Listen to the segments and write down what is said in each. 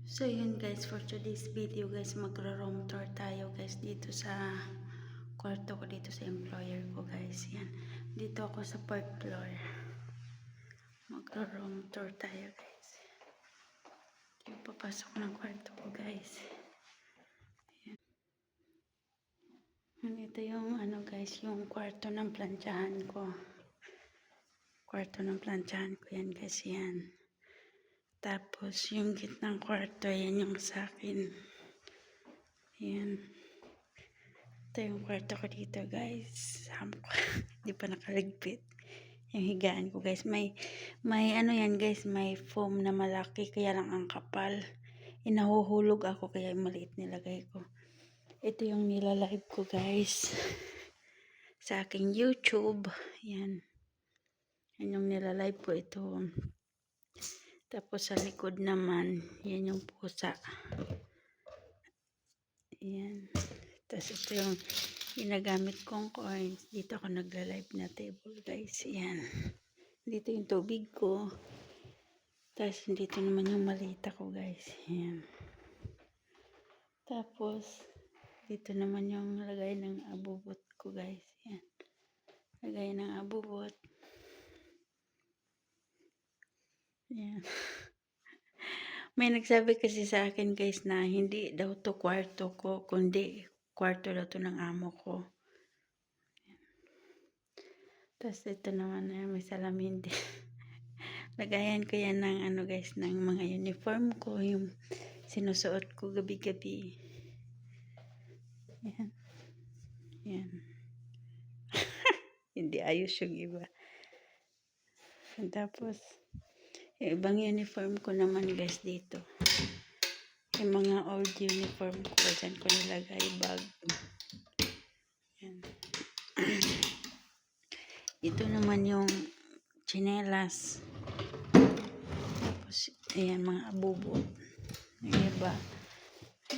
So yun guys, for today's video guys, magra-room tour tayo guys dito sa kwarto ko, dito sa employer ko guys. Yan, dito ako sa 4th floor. Magra-room tour tayo guys. Yung papasok ng kwarto ko guys. Yan. Ito yung ano guys, yung kwarto ng plantsahan ko. Kwarto ng plantsahan ko yan guys, yan. Tapos yung gitnang kwarto, yan yung sa akin. Yan. Ito yung kwarto ko dito guys. Hindi pa nakaligpit. Yung higaan ko guys. May ano yan guys. May foam na malaki. Kaya lang ang kapal. Inahuhulog ako. Kaya maliit nilagay ko. Ito yung nilalive ko guys. Sa aking YouTube. Yan. Yan yung nilalive ko ito. Tapos sa likod naman. Yan yung pusa. Yan. Tapos ito yung ginagamit kong coins. Dito ako nagla-live na table guys. Yan. Dito yung tubig ko. Tapos dito naman yung malita ko guys. Yan. Tapos dito naman yung lagay ng abubot ko guys. Yan. Lagay ng abubot. Yan. May nagsabi kasi sa akin guys na hindi daw to kwarto ko, kundi kwarto daw to ng amo ko. Tapos ito naman may salamin din. Lagayan ko yan ng ano guys, ng mga uniform ko, yung sinusuot ko gabi-gabi. Yan. Yan. Hindi ayos yung iba. Tapos yung ibang uniform ko naman guys dito. Yung mga old uniform ko, dyan ko nilagay bag. Yan. Ito naman yung tsinelas. Tapos, ayan, mga abubot. Yung iba.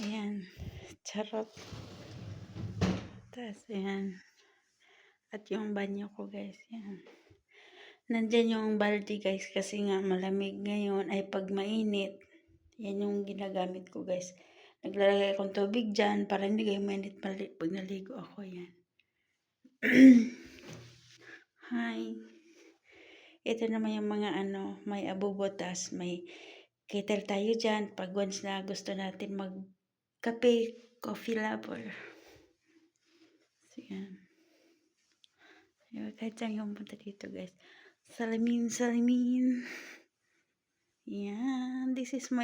Ayan. Charot. Tapos, ayan. At yung banyo ko, guys. Ayan. Nandyan yung balde, guys. Kasi nga, malamig ngayon. Ay, pag mainit, yan yung ginagamit ko, guys. Naglalagay akong tubig dyan para hindi kayo mainit pag naligo ako. Yan. Hi. Ito naman yung mga ano, may abubotas, may kettle tayo dyan. Pag once na gusto natin magkape, coffee lover. So, yan. Kahit saan yung punta dito, guys. Salamin, salamin. Yan. This is my